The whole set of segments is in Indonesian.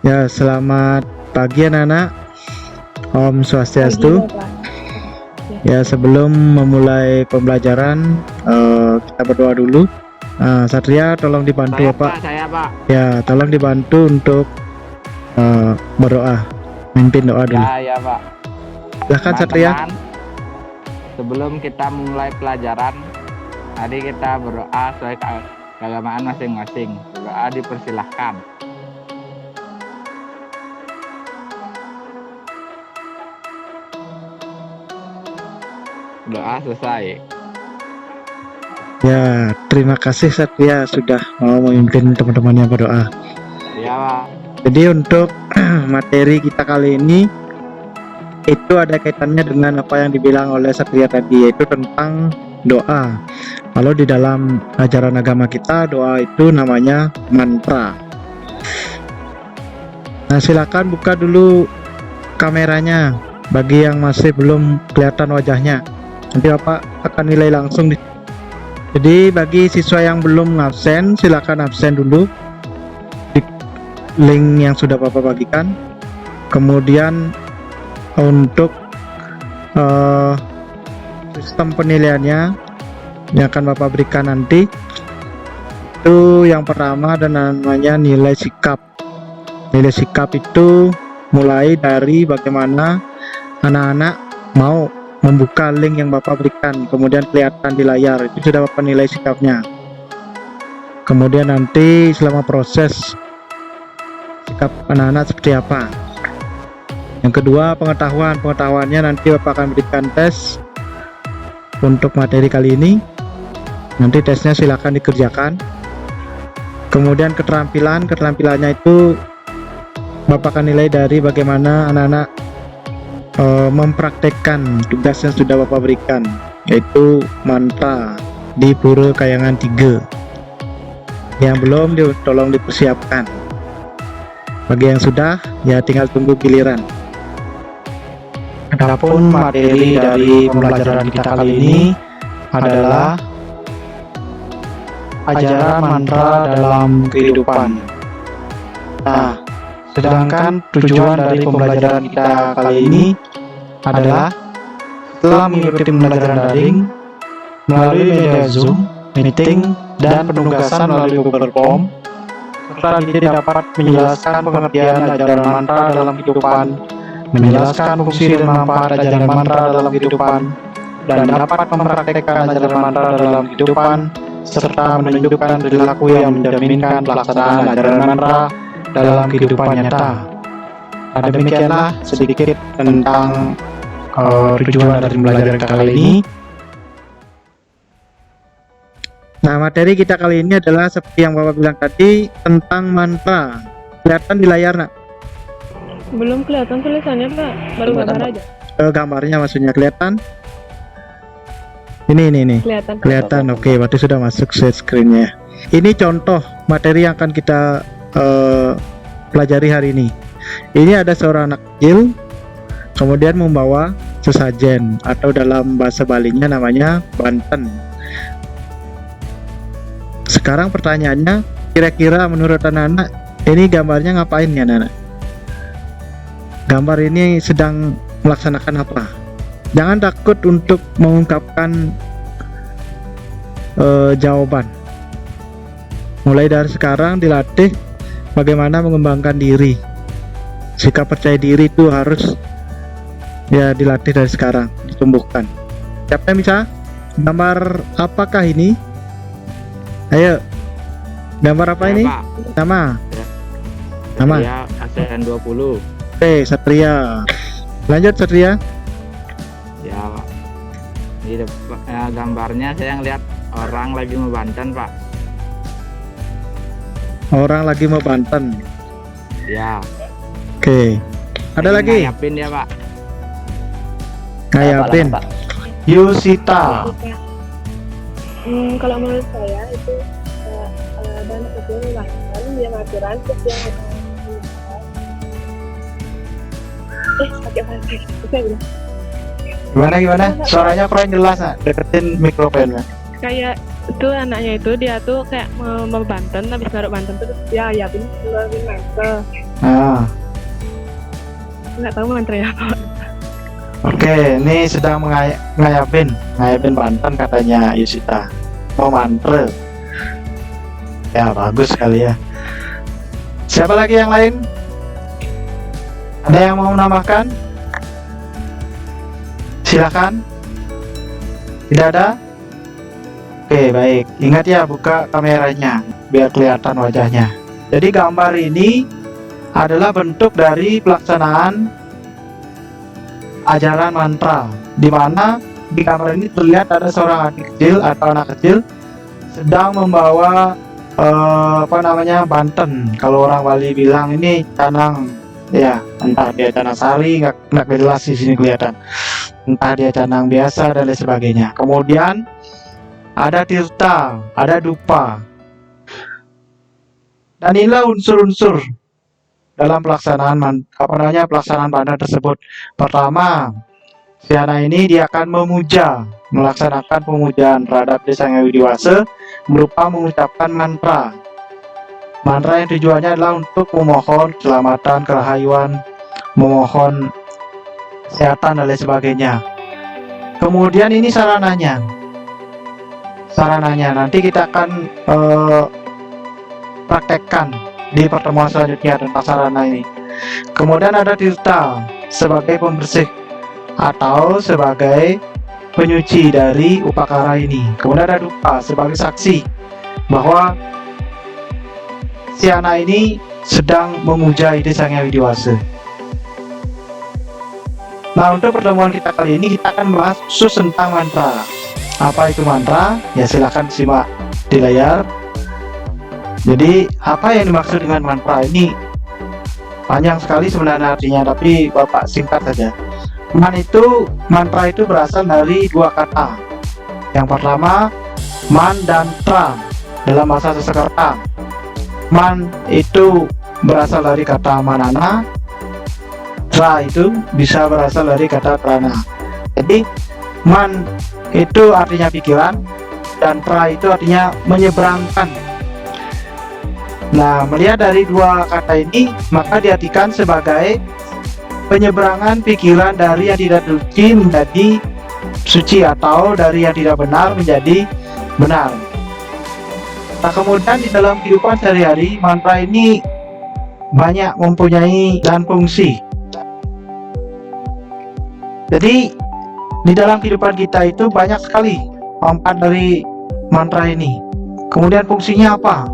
Ya, selamat pagi anak-anak. Om Swastiastu. Ya, sebelum memulai pembelajaran, kita berdoa dulu. Satria, tolong dibantu Pak. Saya Pak. Ya, tolong dibantu untuk berdoa, mimpin doa dulu. Ya Pak. Silahkan Satria. Sebelum kita mulai pelajaran, tadi kita berdoa sesuai keagamaan masing-masing. Berdoa dipersilahkan. Doa selesai. Ya, terima kasih Satria sudah mau memimpin teman-temannya berdoa. Ya Pak. Jadi untuk materi kita kali ini itu ada kaitannya dengan apa yang dibilang oleh Satria tadi, yaitu tentang doa. Kalau di dalam ajaran agama kita, doa itu namanya mantra. Nah, silakan buka dulu kameranya bagi yang masih belum kelihatan wajahnya. Nanti Bapak akan nilai langsung. Jadi bagi siswa yang belum absen, silakan absen dulu di link yang sudah Bapak bagikan. Kemudian untuk sistem penilaiannya yang akan Bapak berikan nanti, itu yang pertama ada namanya nilai sikap. Nilai sikap itu mulai dari bagaimana anak-anak mau membuka link yang Bapak berikan, kemudian kelihatan di layar, itu sudah Bapak nilai sikapnya. Kemudian nanti selama proses sikap anak-anak seperti apa. Yang kedua, pengetahuannya nanti Bapak akan berikan tes untuk materi kali ini. Nanti tesnya silakan dikerjakan. Kemudian keterampilannya itu Bapak akan nilai dari bagaimana anak-anak mempraktekkan tugas yang sudah Bapak berikan, yaitu mantra di Pura Kayangan 3. Yang belum tolong dipersiapkan. Bagi yang sudah, ya tinggal tunggu giliran. Adapun materi dari pembelajaran kita kali ini adalah ajaran mantra dalam kehidupan. Nah, sedangkan tujuan dari pembelajaran kita kali ini adalah setelah mengikuti pembelajaran daring melalui media Zoom, meeting, dan penugasan melalui Google Form, serta didik dapat menjelaskan pengertian ajaran mantra dalam kehidupan, menjelaskan fungsi dan manfaat ajaran mantra dalam kehidupan, dan dapat mempraktekkan ajaran mantra dalam kehidupan, serta menunjukkan perilaku yang menjaminkan pelaksanaan ajaran mantra dalam kehidupan nyata. Nah, demikianlah sedikit tentang tujuan dari pembelajaran kali ini. Nah, materi kita kali ini adalah seperti yang Bapak bilang tadi, tentang mantra. Kelihatan di layar, nak? Belum kelihatan tulisannya Pak, baru gambar aja. Gambarnya maksudnya kelihatan? Ini. Kelihatan. Oke, berarti sudah masuk share screen-nya. Ini contoh materi yang akan kita pelajari hari ini. Ini ada seorang anak kecil, kemudian membawa sesajen, atau dalam bahasa Balinya namanya banten. Sekarang pertanyaannya, kira-kira menurut anak-anak ini gambarnya ngapain ya anak-anak? Gambar ini sedang melaksanakan apa? Jangan takut untuk mengungkapkan jawaban. Mulai dari sekarang dilatih bagaimana mengembangkan diri. Sikap percaya diri itu harus ya dilatih dari sekarang, ditumbuhkan. Siapa yang bisa? Gambar apakah ini? Ayo. Gambar apa ini? Pak. Nama. Ya. Nama. Ya, ASEAN 20. Oke, Satria. Lanjut Satria. Gambarnya saya ngeliat orang lagi membanten Pak. Orang lagi mau Banten. Ya. Oke. Ada lagi? Ngayapin ya Pak. Ngayapin. Pak. Yusita. Kalau menurut saya itu ada anak kecil melahirkan dia ngaturan terus dia pakai bahasa bisa bilang Gimana? Suaranya kurang jelas, nak. Deketin mikrofon. kayak itu anaknya itu dia tuh kayak mau Banten habis naruh Banten terus dia ayapin keluarin mantra Nah, nggak tahu mantranya apa. oke. Ini sedang ngayapin Banten katanya Yusita. Mau mantre. Ya, bagus sekali ya. Siapa lagi yang lain? Ada yang mau menambahkan? Silakan. Tidak ada? Oke, baik. Ingat ya, buka kameranya biar kelihatan wajahnya. Jadi gambar ini adalah bentuk dari pelaksanaan ajaran mantra, di mana di gambar ini terlihat ada seorang adik kecil atau anak kecil sedang membawa Banten. Kalau orang Bali bilang ini canang, ya entah dia canang sari, nggak jelas di sini kelihatan. Entah dia canang biasa dan lain sebagainya. Kemudian ada tirta, ada dupa. Dan inilah unsur-unsur dalam pelaksanaan pelaksanaan Banten tersebut. Pertama, si anak ini dia akan melaksanakan pemujaan terhadap Desa Sang Hyang Widi-Wasa berupa mengucapkan mantra. Mantra yang tujuannya adalah untuk memohon keselamatan, kerahayuan, memohon kesehatan dan lain sebagainya. Kemudian ini sarananya nanti kita akan praktekkan di pertemuan selanjutnya tentang sarana ini. Kemudian ada tirta sebagai pembersih atau sebagai penyuci dari upakara ini. Kemudian ada dupa sebagai saksi bahwa si anak ini sedang memuja Ide Sang Hyang Widi-Wasa. Nah, untuk pertemuan kita kali ini kita akan bahas khusus tentang mantra. Apa itu mantra? Ya silahkan simak di layar. Jadi apa yang dimaksud dengan mantra ini? Panjang sekali sebenarnya artinya, tapi Bapak singkat saja. Mantra itu berasal dari dua kata. Yang pertama, man dan tra dalam bahasa Sanskerta. Man itu berasal dari kata manana, tra itu bisa berasal dari kata prana. Jadi man itu artinya pikiran dan tra itu artinya menyeberangkan. Nah, melihat dari dua kata ini maka diartikan sebagai penyeberangan pikiran dari yang tidak suci menjadi suci atau dari yang tidak benar menjadi benar. Nah, kemudian di dalam kehidupan sehari-hari mantra ini banyak mempunyai dan fungsi. Jadi di dalam kehidupan kita itu banyak sekali manfaat dari mantra ini. Kemudian fungsinya apa?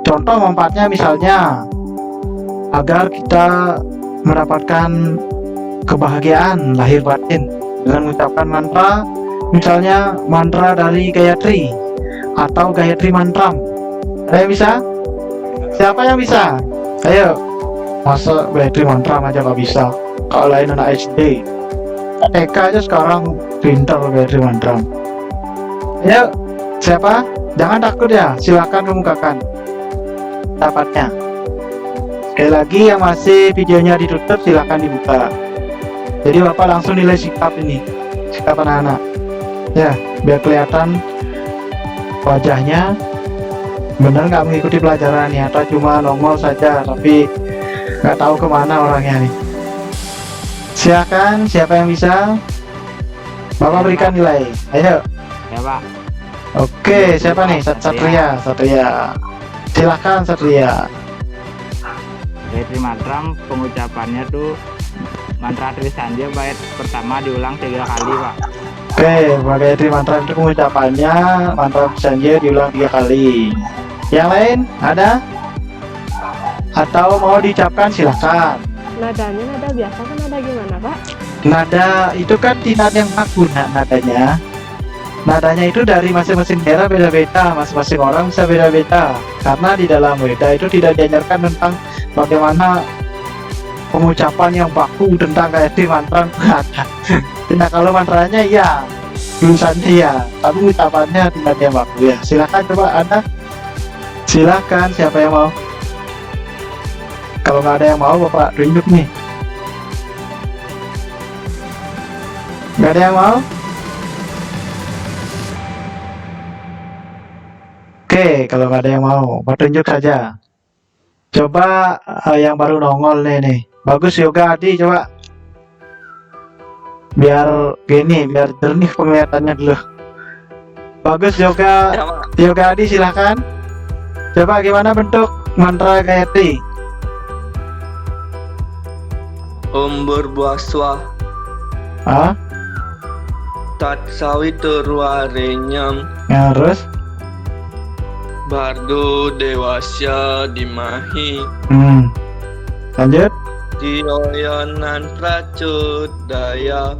Contoh manfaatnya misalnya agar kita mendapatkan kebahagiaan lahir batin dengan mengucapkan mantra, misalnya mantra dari Gayatri atau Gayatri Mantram. Ada yang bisa? Siapa yang bisa? Ayo. Masa Gayatri Mantram aja nggak bisa? Kalau lain anak SD, TK aja sekarang pintar Gayatri Mantram. Ayo, siapa? Jangan takut ya, silakan kemukakan dapatnya. Sekali lagi yang masih videonya ditutup silakan dibuka. Jadi Bapak langsung nilai sikap ini, sikap anak-anak. Ya, biar kelihatan wajahnya benar nggak mengikuti pelajaran ya, atau cuma nongol saja tapi nggak tahu kemana orangnya nih. Silakan, siapa yang bisa? Bapak berikan nilai. Ayo. Ya Pak. Oke, siapa nih? Satria. Silakan Satria. Gayatri Mantram pengucapannya tuh mantra tulisannya bait pertama diulang 3 kali Pak. Oke, Gayatri Mantram itu pengucapannya mantra Sanjay diulang 3 kali. Yang lain ada? Atau mau diucapkan silakan. Nadanya nada biasa kan nada gimana Pak? nada itu kan tidak yang baku nadanya. Nadanya itu dari masing-masing daerah beda-beda, masing-masing orang bisa beda-beda. Karena di dalam Weda itu tidak diajarkan tentang bagaimana pengucapan yang baku tentang KSD mantra nggak ada. Nah kalau mantranya ya, tulisannya ya, tapi ucapannya tidak yang baku ya. Silakan coba Anda, silakan siapa yang mau. Kalau nggak ada yang mau, Bapak tunjuk nih. Nggak ada yang mau? Oke, kalau nggak ada yang mau, tunjuk saja. Coba yang baru nongol nih. Bagus Yoga Adi, coba. Biar gini, biar jernih penglihatannya dulu. Bagus Yoga Adi, silahkan. Coba gimana bentuk mantra Gayatri? Om Burbaswa Ah, Tat Sawiturwarenyam ya, terus? Bargo Dewasya Dimahi Lanjut. Dioyonan Pracudaya.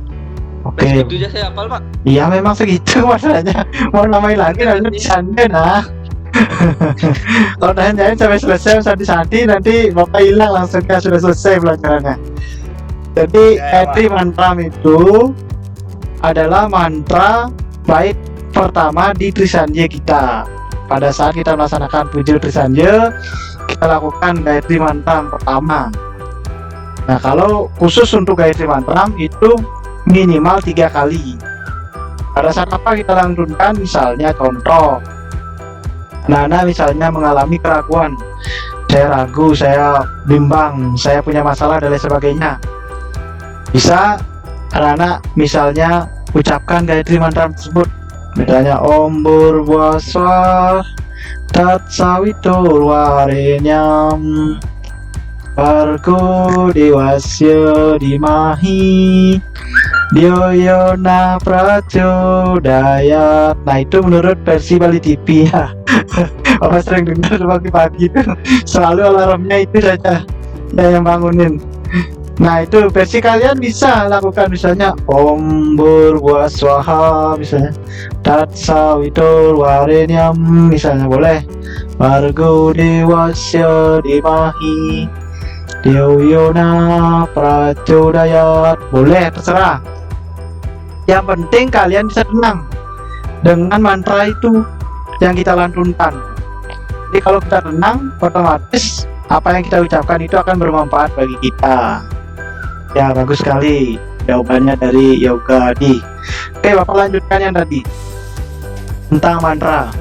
Oke. Itu aja saya hafal Pak. Iya memang segitu masalahnya. Mau namain lagi nanti disandi nah. Kalau nanyain sampai selesai sandi nanti Bapak hilang langsung sudah selesai pelajarannya. Jadi Gayatri mantra itu adalah mantra bait pertama di Trisandya kita. Pada saat kita melaksanakan puja Trisandya, kita lakukan Gayatri mantra pertama. Nah kalau khusus untuk Gayatri mantra itu minimal 3 kali. Pada saat apa kita lantunkan, misalnya contoh Nana misalnya mengalami keraguan, saya ragu, saya bimbang, saya punya masalah dan lain sebagainya, bisa Nana misalnya ucapkan Gayatri mantra tersebut, misalnya Om Burbaswa Tat Sawiturwarenyam Bargo Dewasya Dimahi Dioyona Pracudaya. Nah itu menurut versi Bali TV ya. Bapak sering dengar pagi-pagi itu selalu alarmnya itu saja yang bangunin. Nah itu versi kalian bisa lakukan, misalnya Om Burbaswaha misalnya, Tat Sawiturwarenyam misalnya boleh, Bargo Dewasya Dimahi Dioyona Pracudayat, boleh, terserah. Yang penting kalian bisa tenang dengan mantra itu yang kita lantunkan. Jadi kalau kita tenang, otomatis apa yang kita ucapkan itu akan bermanfaat bagi kita. Ya bagus sekali jawabannya dari Yoga Adi. Oke, Bapak lanjutkan yang tadi tentang mantra.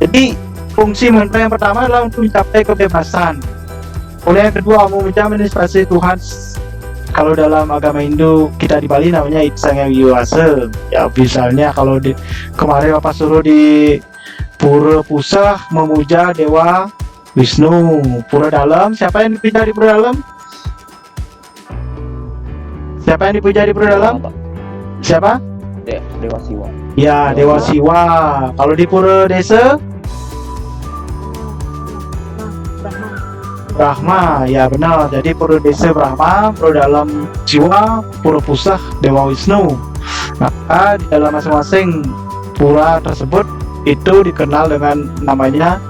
Jadi fungsi mantra yang pertama adalah untuk mencapai kebebasan. Kemudian yang kedua, memuja menginspirasi Tuhan. Kalau dalam agama Hindu kita di Bali namanya Itsang yang Yuasa. Ya misalnya kalau kemarin Bapak suruh di Pura Pusah memuja Dewa Wisnu. Pura Dalam, siapa yang dipuja di Pura Dalam? Siapa yang dipuja di Pura Dalam? Siapa? Dewa Siwa. Ya, Dewa Siwa. Kalau di Pura Desa? Brahma, ya benar. Jadi Pura Desa Brahma, Pura Dalam Siwa, Pura Pusah Dewa Wisnu. Maka di dalam masing-masing pura tersebut itu dikenal dengan namanya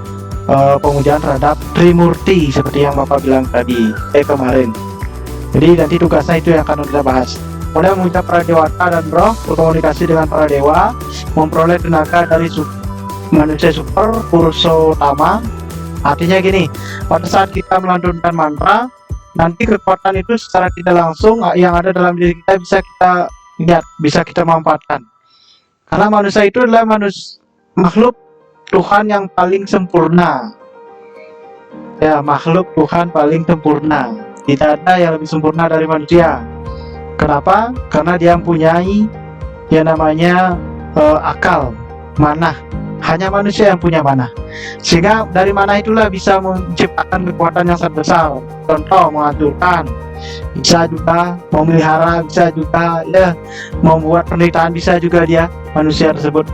pemujaan terhadap Trimurti seperti yang Bapak bilang tadi kemarin. Jadi nanti tugasnya itu yang akan kita bahas. Kemudian memuja para dewata dan roh, berkomunikasi dengan para dewa, memperoleh tenaga dari manusia super Purushotama. Artinya gini, pada saat kita melantunkan mantra, nanti kekuatan itu secara tidak langsung yang ada dalam diri kita bisa kita lihat, bisa kita manfaatkan. Karena manusia itu adalah makhluk Tuhan yang paling sempurna. Ya, makhluk Tuhan paling sempurna. Tidak ada yang lebih sempurna dari manusia. Kenapa? Karena dia mempunyai yang namanya akal, manah. Hanya manusia yang punya manah. Sehingga dari manah itulah bisa menciptakan kekuatan yang sangat besar. Contoh, mengaturkan, bisa juga memelihara, bisa juga ya membuat penderitaan, bisa juga dia manusia tersebut.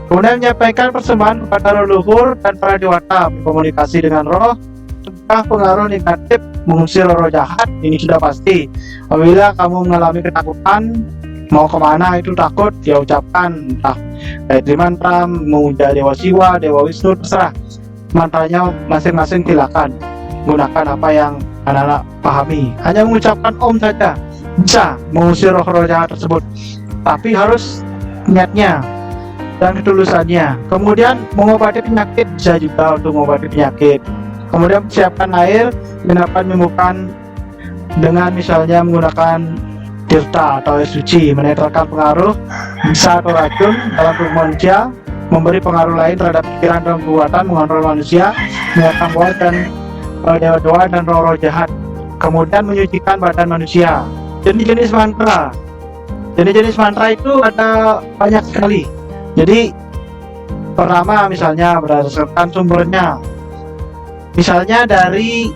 Kemudian menyampaikan persembahan kepada leluhur dan para dewata, berkomunikasi dengan roh, mencegah pengaruh negatif mengusir roh jahat, ini sudah pasti. Apabila kamu mengalami ketakutan, mau kemana itu takut, ya ucapkan entah Gayatri mantra, memuja Dewa Siwa, Dewa Wisnu, terserah. Mantranya masing-masing silakan. Gunakan apa yang anak-anak pahami. Hanya mengucapkan Om saja bisa mengusir roh-roh jahat tersebut. Tapi harus niatnya dan ketulusannya. Kemudian mengobati penyakit, bisa juga untuk mengobati penyakit. Kemudian siapkan air dan dapat menyembuhkan dengan misalnya menggunakan tirta atau air suci, menetralkan pengaruh bisa atau racun dalam tubuh manusia, memberi pengaruh lain terhadap pikiran dan perbuatan, mengontrol manusia, mengeluarkan buah dan dewa-dewa dan roh-roh jahat. Kemudian menyucikan badan manusia. Jenis-jenis mantra. Jenis-jenis mantra itu ada banyak sekali. Jadi pertama misalnya berdasarkan sumbernya. Misalnya dari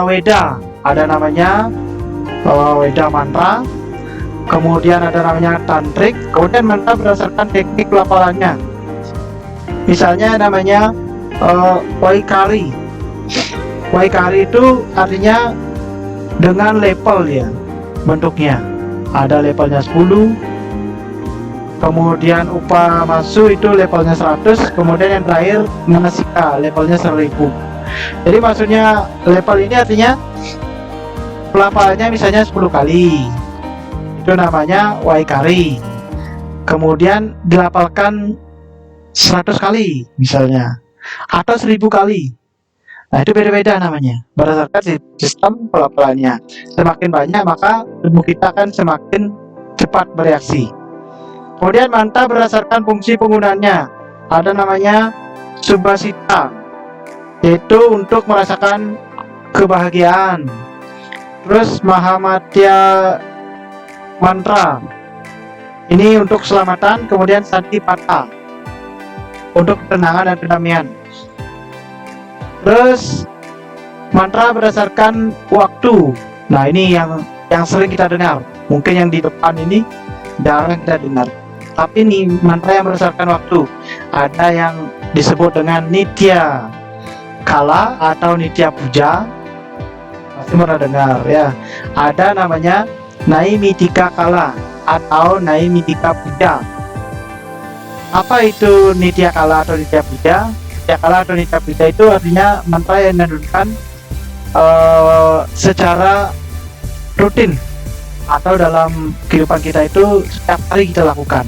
Weda, ada namanya Weda mantra. Kemudian ada namanya tantrik. Kemudian mantra berdasarkan teknik pelafalannya. Misalnya namanya Waikari. Waikari itu artinya dengan level ya bentuknya. Ada levelnya 10, kemudian Upamasu itu levelnya 100, kemudian yang terakhir Manasika levelnya 1000. Jadi maksudnya level ini artinya pelafalannya misalnya 10 kali, itu namanya Waikari. Kemudian dilafalkan 100 kali misalnya, atau 1000 kali. Nah itu beda-beda namanya berdasarkan sistem pelafalannya. Semakin banyak maka tubuh kita akan semakin cepat bereaksi. Kemudian mantra berdasarkan fungsi penggunaannya. Ada namanya Subhasita, yaitu untuk merasakan kebahagiaan. Terus Mahamadya mantra, ini untuk keselamatan. Kemudian Santipata untuk ketenangan dan kedamaian. Terus mantra berdasarkan waktu. Nah ini yang sering kita dengar. Mungkin yang di depan ini jarang kita dengar. Tapi ini mantra yang berdasarkan waktu. Ada yang disebut dengan Nitya Kala atau Nitya Puja. Pasti pernah dengar ya. Ada namanya Naimitika Kala atau Naimitika Puja. Apa itu Nitya Kala atau Nitya Puja? Nitya Kala atau Nitya Puja itu artinya mantra yang dilakukan secara rutin atau dalam kehidupan kita itu setiap hari kita lakukan.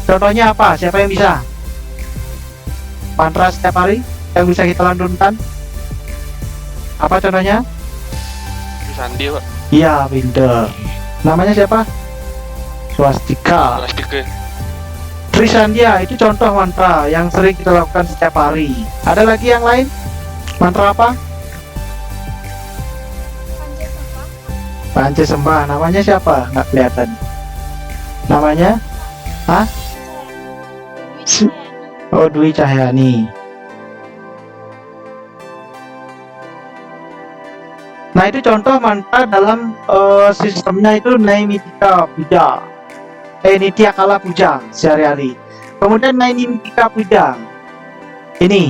Contohnya apa? Siapa yang bisa? Mantra setiap hari yang bisa kita lantunkan? Apa contohnya? Sandi, Pak. Iya, pinter. Namanya siapa? Swastika. Plastik. Trisandya itu contoh mantra yang sering kita lakukan setiap hari. Ada lagi yang lain? Mantra apa? Panca Sembah. Namanya siapa? Nggak kelihatan. Namanya? Hah? Oh, Dwi Cahyani. Nah itu contoh mantra dalam sistemnya itu Naimitika Puja. Nitya Kala Puja sehari-hari. Kemudian Naimitika Puja, ini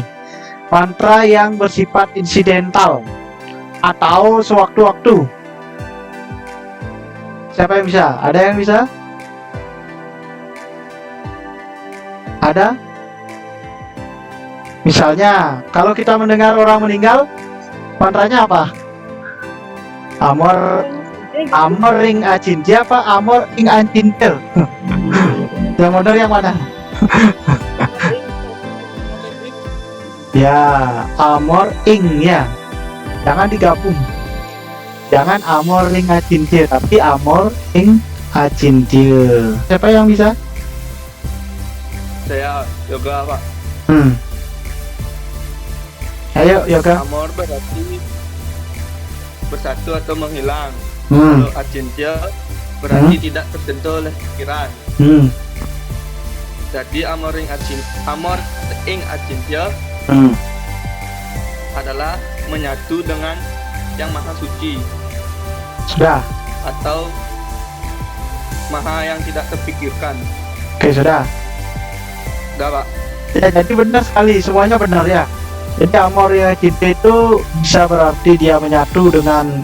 mantra yang bersifat insidental atau sewaktu-waktu. Siapa yang bisa? Ada yang bisa? Ada? Misalnya kalau kita mendengar orang meninggal, mantranya apa? Amor ring acintia apa amor ing ancintir? Yang benar yang mana? Ya, amor ing ya. Jangan digabung. Jangan amor ing acintir, tapi amor ing acintir. Siapa yang bisa? Saya yoga, Pak. Ayo yoga. Amor berarti bersatu atau menghilang. Kalau acintia berarti tidak tersentuh oleh pikiran. Jadi amor ing acintia adalah menyatu dengan yang maha suci. Sudah. Atau maha yang tidak terpikirkan. Oke, sudah. Enggak, Pak. Ya, jadi benar sekali, semuanya benar ya. Jadi Amoria Cinta itu bisa berarti dia menyatu dengan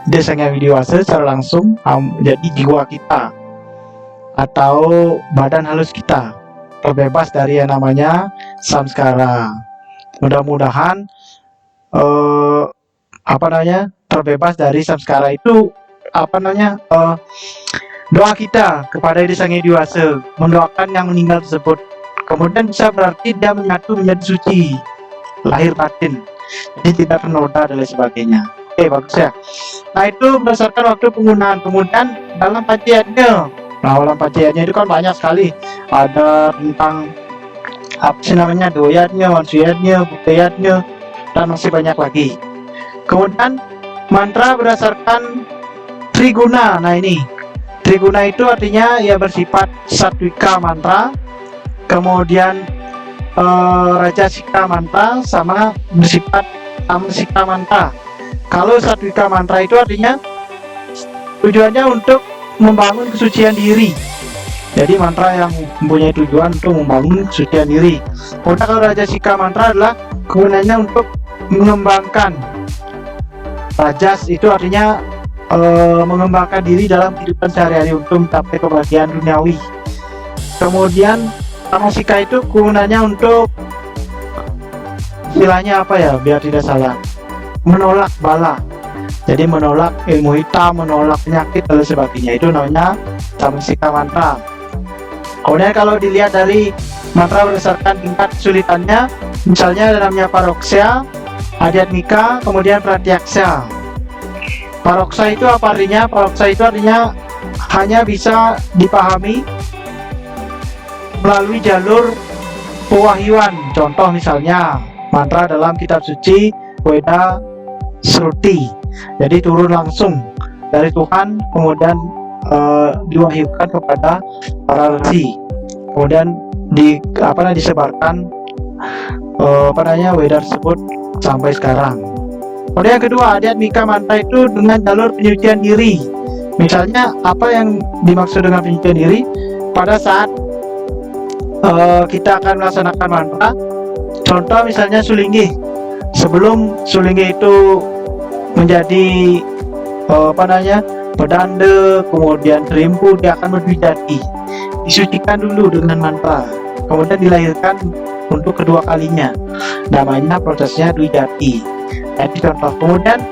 desa Sang Hyang Widiwasa secara langsung, jadi jiwa kita atau badan halus kita terbebas dari yang namanya samskara. Mudah-mudahan terbebas dari samskara itu doa kita kepada Desa Sang Hyang Widiwasa, mendoakan yang meninggal tersebut. Kemudian bisa berarti dia menyatu menjadi suci lahir batin, jadi tidak ternoda dan lain sebagainya. Oke, bagus ya. Nah, itu berdasarkan waktu penggunaan. Kemudian dalam panciannya, dalam panciannya itu kan banyak sekali, ada tentang doyannya, wansuyannya, bukayatnya, dan masih banyak lagi. Kemudian mantra berdasarkan triguna. Nah, ini triguna itu artinya ya bersifat satwika mantra, kemudian rajasika mantra, sama bersifat tamsika mantra. Kalau satwika mantra itu artinya tujuannya untuk membangun kesucian diri. Jadi mantra yang mempunyai tujuan untuk membangun kesucian diri. Kemudian kalau rajasika mantra adalah kegunaannya untuk mengembangkan. Rajas itu artinya mengembangkan diri dalam kehidupan sehari-hari untuk mencapai kebahagiaan duniawi. Kemudian tamasika itu gunanya untuk istilahnya apa ya, biar tidak salah, menolak bala. Jadi menolak ilmu hitam, menolak penyakit dan sebagainya, itu namanya tamasika mantra. Kemudian kalau dilihat dari mantra berdasarkan tingkat kesulitannya, misalnya ada namanya paroksya, adhyatmika, kemudian pratyaksa. Paroksa itu apa artinya? Paroksa itu artinya hanya bisa dipahami melalui jalur pewahyuan. Contoh misalnya mantra dalam kitab suci Weda Sruti, jadi turun langsung dari Tuhan, kemudian diwahyukan kepada para resi, kemudian disebarkan Weda tersebut sampai sekarang. Kemudian yang kedua, adhyatmika mantra itu dengan jalur penyucian diri. Misalnya apa yang dimaksud dengan penyucian diri? Pada saat kita akan melaksanakan mantra, contoh misalnya sulinggih. Sebelum sulinggih itu menjadi pedanda, kemudian terimpu, dia akan berdwijati, disucikan dulu dengan mantra, kemudian dilahirkan untuk kedua kalinya. Namanya prosesnya dwijati. Jadi contoh. Kemudian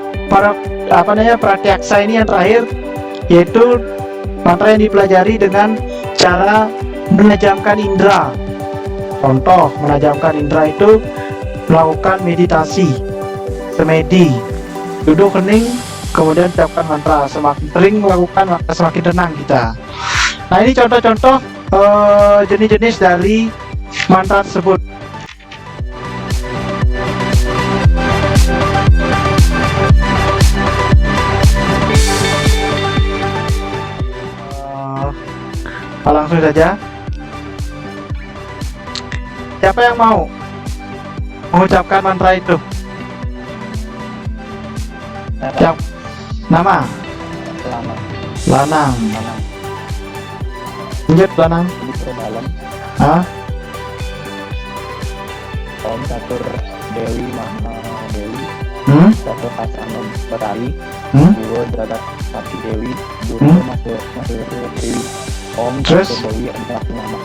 pratyaksa ini yang terakhir, yaitu mantra yang dipelajari dengan cara menajamkan indera. Contoh menajamkan indera itu melakukan meditasi, semedi, duduk hening, kemudian ucapkan mantra. Semakin sering melakukan, maka semakin tenang kita. Nah, ini contoh-contoh jenis-jenis dari mantra tersebut. Langsung saja. Siapa yang mau mengucapkan mantra itu? Siap. Nama? Lanang. Lanjut Lanang. Hah? Om Catur Dewi Mama Dewi, Catur Kasana Batari, Guru Dadat Sati Dewi, Guru Masuk Dewi. Om Catur Dewi adalah nama.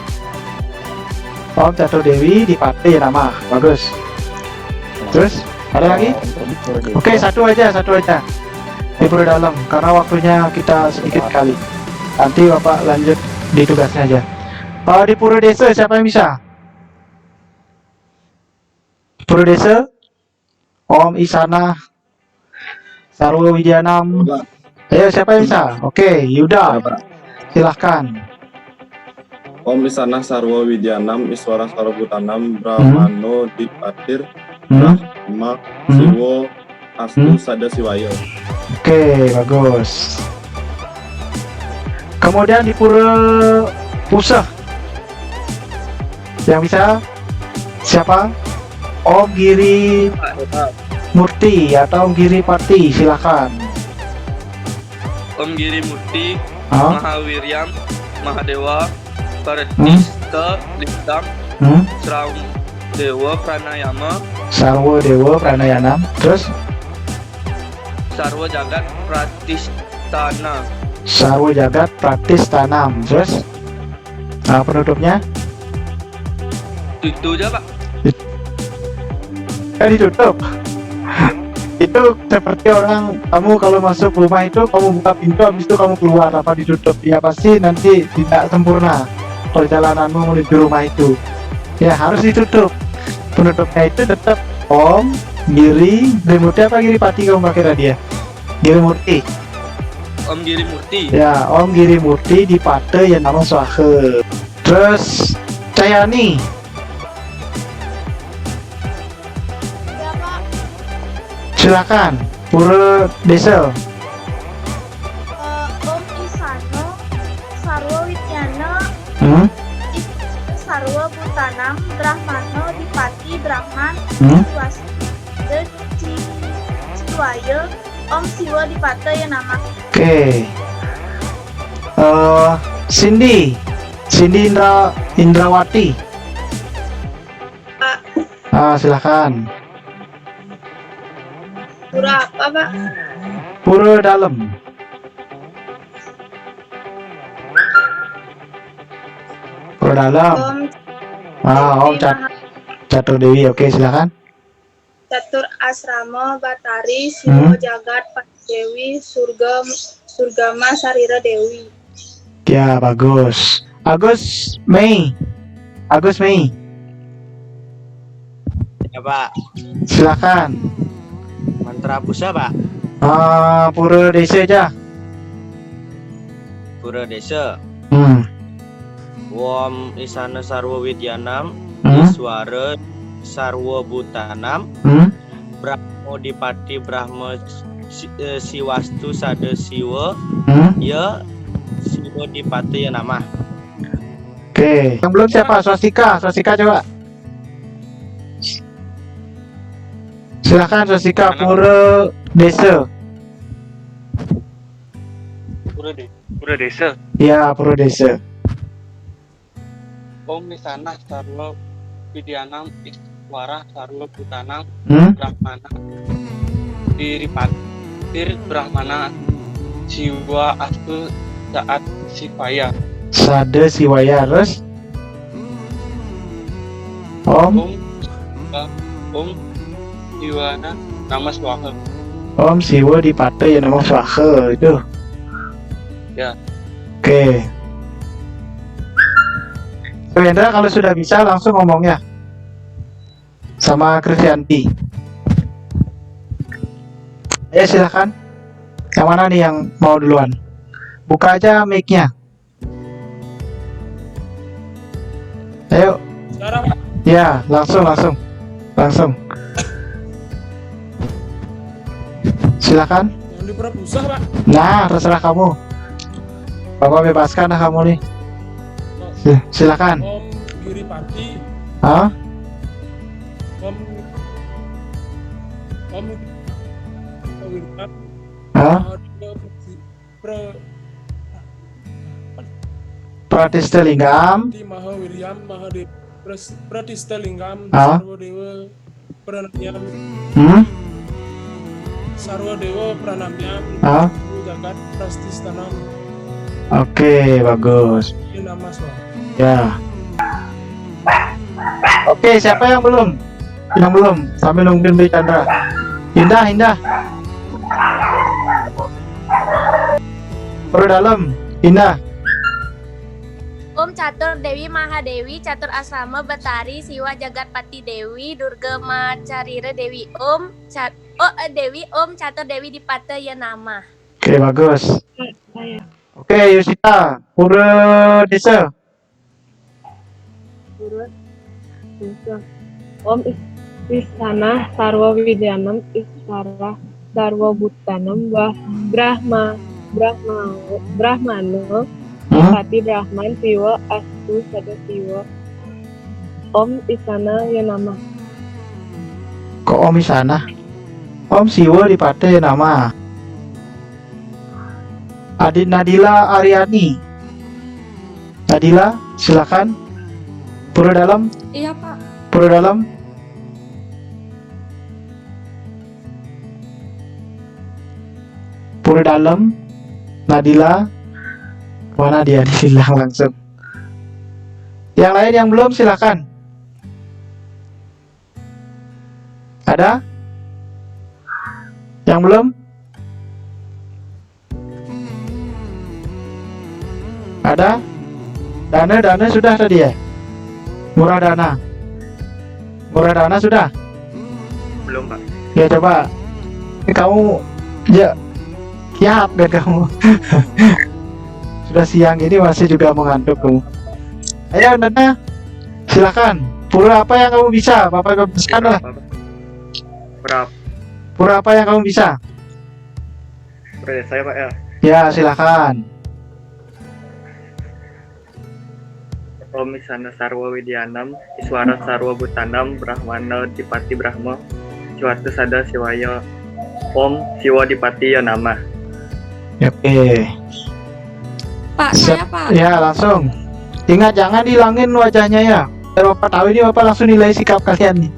Om Catur Dewi dipakai nama, bagus. Terus ada lagi? Oke, satu aja. Di Pura Dalam, karena waktunya kita sedikit kali. Nanti Bapak lanjut di tugasnya aja. Di Pura Desa siapa yang bisa? Pura Desa, Om Isana Sarwo Widyanam. Ayo siapa yang bisa? Oke, Yuda. Silahkan. Om Isana Sarwo Widyanam, Iswara Sarwobutanam, Brahmano Dipatir, Brahma Siwo Astu Sada Siwayo. Oke, bagus. Kemudian di Pura Pusah, yang bisa siapa? Om Giri Murti atau Om Giri Pati, silahkan. Om Giri Murti, Mahawiryam, Mahadewa, Paradista, Lintang, Sraung Dewa Pranayama, Sarwo Dewa Pranayanam. Terus Sarwo Jagat Pratistana. Sarwo Jagat Pratistanam. Terus penutupnya Itu aja, Pak. Ditutup. Itu seperti orang, kamu kalau masuk rumah itu kamu buka pintu, habis itu kamu keluar, apa ditutup? Ya pasti nanti tidak sempurna perjalananmu menuju rumah itu. Ya harus ditutup. Penutupnya itu tetap Om Giri Murti. Apa Giri Pati kamu pakai tadi ya? Giri Murti. Om Giri Murti. Ya, Om Giri Murti di Pate yang nama Swahe. Terus Cayani. Ya Pak, Silakan. Pura Desa. Om Isano, Sarwo Widyana, Hmm? Sarwo Butanam, Brahmano, Dipati, Brahman, Swasti, Ciwaya, Om Siwa Dipata ya nama. Oke. Cindy Indrawati. Pak. Silakan. Pura apa Pak? Pura Dalam. Pura Dalam. Om Catur Dewi. Oke, silakan. Catur Asrama, Batari, Siwo Jagat, Pati Dewi, Surgama, Sarira Dewi. Ya, bagus. Agus Mei. Ya Pak, Silakan. mantra busa Pak. Pura Desa aja. Pura Desa. Wom Isana Sarwo Widyanam, Iswara Sarwo Butanam, Brahmo Dipati Brahma Siwastu Sada Siwa, ya Siwa Dipati ya nama. Oke. Yang belum siapa? Swastika coba. Silakan Swastika. Pura Desa. Pura Desa. Ya, Pura Desa. Om Misana Sarwo Widyanam Iswara Sarwo Butanam Brahmana Diripatir Brahmana Jiwa Astu Saat Sivaya. Sada Siwaya. Terus Om Jiwana Nama Swaha. Om Siwa Dipata ya nama Swaha itu. Ya. Oke. Hendra kalau sudah bisa langsung ngomongnya sama Krisyanti. Ya silakan. Yang mana nih yang mau duluan? Buka aja mic-nya. Ayo. Ya, langsung. Silakan. Yang di Prabusa Pak. Nah, terserah kamu. Bapak bebaskan lah kamu nih. Silakan. Om Giripati. Hah? Om Wirpat. Hah? Pratista Linggam. Maha Wiryam Mahadev Pratista Linggam Hah? Sarwa Dewa Pranamyam Sarwa Dewa Pranamyam Hah? Jagat Prastistanam. Oke, bagus. Ini nama Swaha. Ya. Oke, siapa yang belum? Sambil nungguin Mbak Chandra. Indah. Pura Dalam. Indah. Om Catur Dewi Mahadewi, Catur Asrama, Batari, Siwa Jagat Pati Dewi, Durga Macarira Dewi, Om Catur Dewi Dipata ya nama. Oke, bagus. Saya. Oke, Yusita. Pura Desa. Pura Desa. Om Isana Sarwo Widyanam Iswara Sarwo Butanam Brahmano Pati Brahman Siwa Astu Sada Siwa. Om Isana ya nama. Kok Om Isana? Om Siwa Dipate nama. Adik Nadila Aryani. Nadila, silakan. Pura Dalam. Iya Pak. Pura Dalam. Pura Dalam, Nadila. Mana dia? Hilang langsung. Yang lain yang belum silakan. Ada? Yang belum? Ada? Dana sudah tadi ya? Murah Dana sudah? Belum, Pak. Ya coba. Ini kamu ya siap kan kamu? Sudah siang ini masih juga mengantuk kamu. Ayo Dana, silakan. Pura apa yang kamu bisa? Bapak bebaskan lah. Berapa? Pura apa yang kamu bisa? Saya, Pak, ya. Ya silakan. Om Misana Sarwa Widyanam, Iswara Sarwa Bhutanam, Brahmana Dipati Brahma, Cuatu Sada Siwaya, Om Siwa Dipati Yanama. Oke. Pak, saya Pak. Ya langsung. Ingat jangan dilangin wajahnya ya. Biar Bapak tahu ini Bapak langsung nilai sikap kalian nih.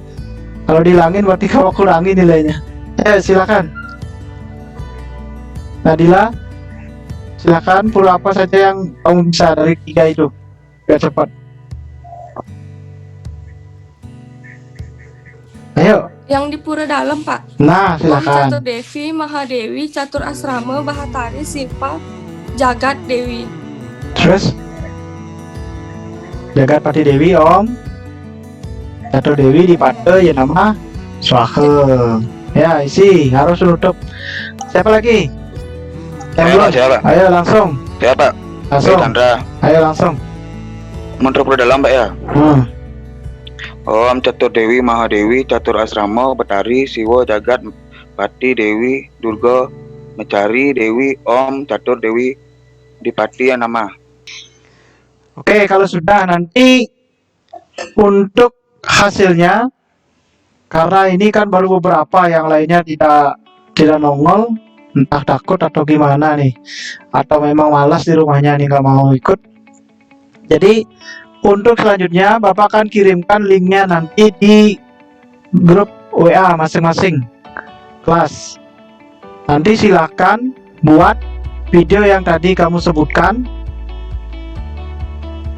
Kalau dilangin berarti kamu kurangi nilainya. Silakan. Nadila, silakan. Pura apa saja yang kamu bisa dari 3 itu. Biar cepat. Ayo. Yang di Pura Dalam, Pak. Nah, Om silakan. Catur Devi, Mahadewi, Catur Asrama, Bahatari, Siva, Jagat Dewi. Terus Jagat Pati Dewi, Om. Catur Dewi Dipate Yanama Swaha. Ya, isi harus tutup. Siapa lagi? Yang belum? Siapa? Ayo langsung. Siapa? Langsung. Chandra. Ayo langsung. Menteri Pura Dalam, Pak ya. Om Catur Dewi, Mahadewi, Catur Asrama, Betari, Siwa, Jagat, Pati, Dewi, Durga, Mecari, Dewi, Om Catur Dewi, Dipati Yanama. Oke, kalau sudah nanti untuk hasilnya, karena ini kan baru beberapa, yang lainnya tidak nongol, entah takut atau gimana nih, atau memang malas di rumahnya nih nggak mau ikut. Jadi untuk selanjutnya Bapak akan kirimkan linknya nanti di grup WA masing-masing kelas. Nanti silakan buat video yang tadi kamu sebutkan.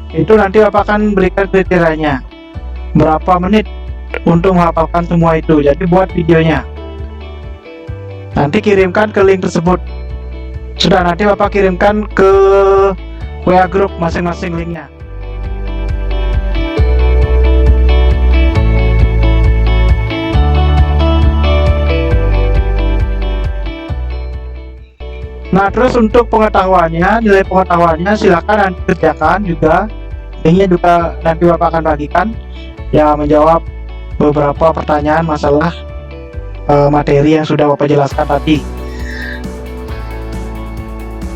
Itu nanti Bapak akan berikan kriterianya berapa menit untuk menghafalkan semua itu. Jadi buat videonya. Nanti kirimkan ke link tersebut. Sudah, nanti Bapak kirimkan ke WA grup masing-masing linknya. Nah, terus untuk pengetahuannya, nilai pengetahuannya silakan nanti kerjakan juga. Linknya juga nanti Bapak akan bagikan. Ya, menjawab beberapa pertanyaan masalah materi yang sudah Bapak jelaskan tadi.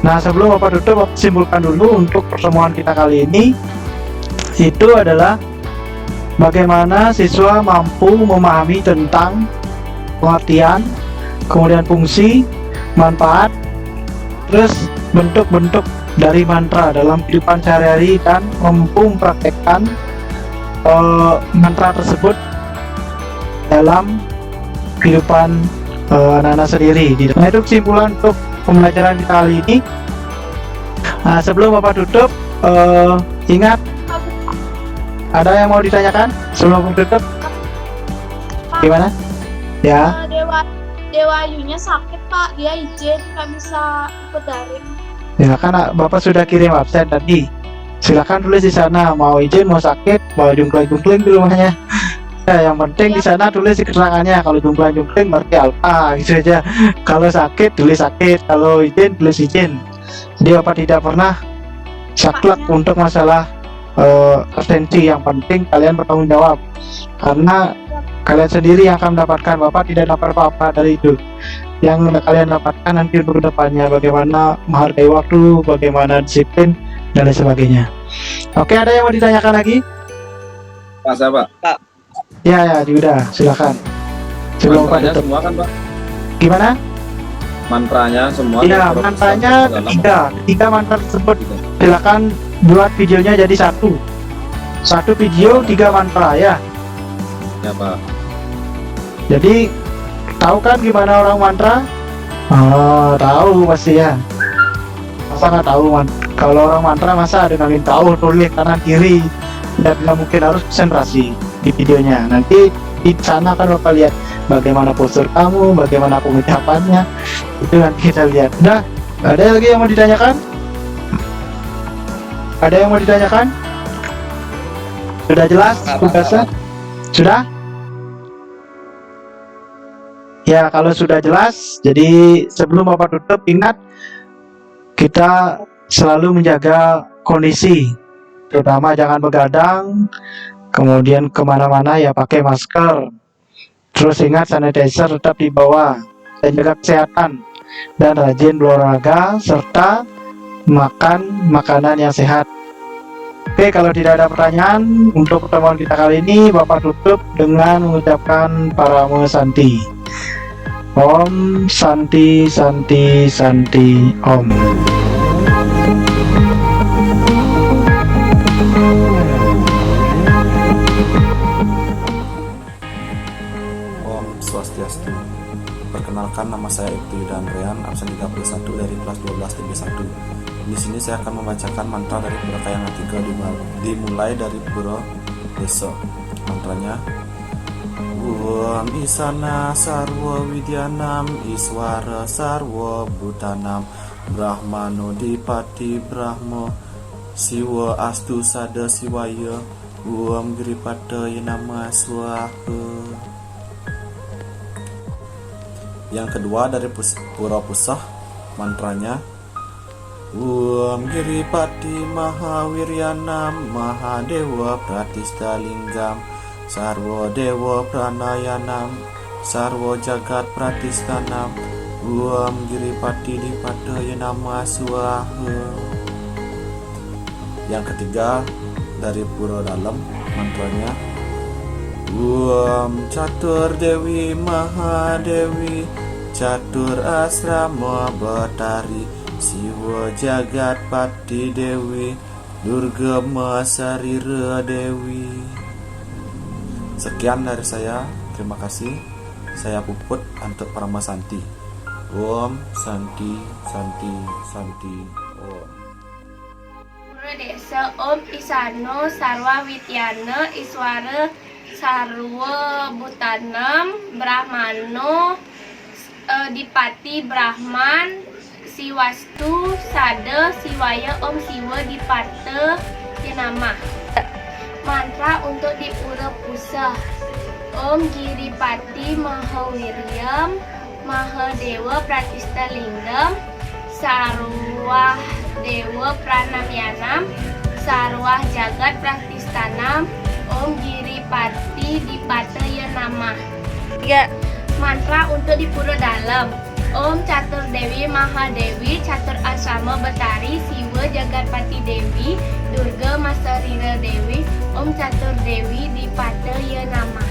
Nah, sebelum Bapak tutup, Bapak simpulkan dulu untuk pertemuan kita kali ini. Itu adalah bagaimana siswa mampu memahami tentang pengertian, kemudian fungsi, manfaat, terus bentuk-bentuk dari mantra dalam kehidupan sehari-hari, dan mampu mempraktekkan mantra tersebut dalam kehidupan anak-anak sendiri. Nah, itu kesimpulan untuk pembelajaran kita kali ini. Nah, sebelum Bapak tutup, ingat, ada yang mau ditanyakan sebelum Bapak tutup? Gimana? Ya. Dewa Ayunya sakit, Pak. Dia izin nggak bisa ikut daring. Ya, kan Bapak sudah kirim absen tadi. Silakan tulis di sana, mau izin, mau sakit, mau jungkling-jungkling di rumahnya. Ya, yang penting di sana tulis di keterangannya. Kalau jungkling berarti alfa gitu aja. Kalau sakit tulis sakit, kalau izin tulis izin. Jadi Bapak tidak pernah saklek untuk masalah absensi. Yang penting kalian bertanggung jawab, karena kalian sendiri yang akan mendapatkan. Bapak tidak dapat apa-apa dari itu. Yang kalian dapatkan nanti untuk kedepannya, bagaimana menghargai waktu, bagaimana disiplin, dan lain sebagainya. Oke, ada yang mau ditanyakan lagi? Pak, saya Pak. Ya, udah, silakan. Sebelum Bapak Mantranya tutup. semua kan Pak? Gimana? Mantranya semua. Iya, dari mantranya Profesor tiga mantra tersebut. Gitu. Silakan buat videonya jadi satu video 3 mantra ya. Ya Pak. Jadi tahu kan gimana orang mantra? Oh, tahu pasti ya. Masa nggak tahu kalau orang mantra masa ada yang tahu tulis kanan kiri dan nggak mungkin harus konsentrasi di videonya. Nanti di sana kan Bapak lihat bagaimana postur kamu, bagaimana pengucapannya, itu nanti kita lihat. Nah, ada lagi yang mau ditanyakan? Ada yang mau ditanyakan? Sudah jelas tugasnya? Sudah? Ya, kalau sudah jelas, jadi sebelum Bapak tutup, ingat kita selalu menjaga kondisi, terutama jangan begadang, kemudian kemana-mana ya pakai masker, terus ingat sanitizer tetap dibawa, dan jaga kesehatan, dan rajin berolahraga, serta makan makanan yang sehat. Oke, kalau tidak ada pertanyaan untuk pertemuan kita kali ini, Bapak tutup dengan mengucapkan Paramo Santi. Om Santi Santi Santi Om. Om Swastiastu. Perkenalkan, nama saya Ibtu Yuda Andrean, absen 31 dari kelas 12 TB1. Di sini saya akan membacakan mantra dari Pura Kayangan 3 dimulai dari Pura Desa. Mantranya: Om Isana Sarwa Widyanam Iswara Sarwa Bhutanam Brahmano Dipati Brahmo Siwa Astu Sada Siwaya Om Giripata Yanama Swaha. Yang kedua dari Pura Pusah, mantranya: Om Giripati Mahawiryanam Mahadewa Pratista Linggam Sarwo Dewa Pranayanam Sarwo Jagat Pratistanam Om Giripati Dipataya Nama Swaha. Yang ketiga dari Pura Dalam, mantranya: Om Catur Dewi Mahadewi Catur Asrama Batari Siwa Jagat Pati Dewi Durga Masarira Dewi. Sekian dari saya, terima kasih. Saya Puput untuk Paramo Santi. Om Santi Santi Santi Om. Pura Desa Om Isano Sarwa Widyana Iswara Sarwa Bhutanam Brahmano Dipati Brahman Siwastu Sada Siwaya Om Siwa Dipata Yanama. Mantra untuk di Pura Pusah. Om Giripati Mahawiryam Mahadewa Pratista Linggam Sarwah Dewa Pranamyanam Sarwah Jagat Pratistanam Om Giripati Dipataya Nama. 3. Mantra untuk di Pura Dalam. Om Catur Dewi Mahadewi Catur Asrama Batari Siwa Jagatpati Dewi Durga Masarira Dewi Om Catur Dewi Dipataya Nama.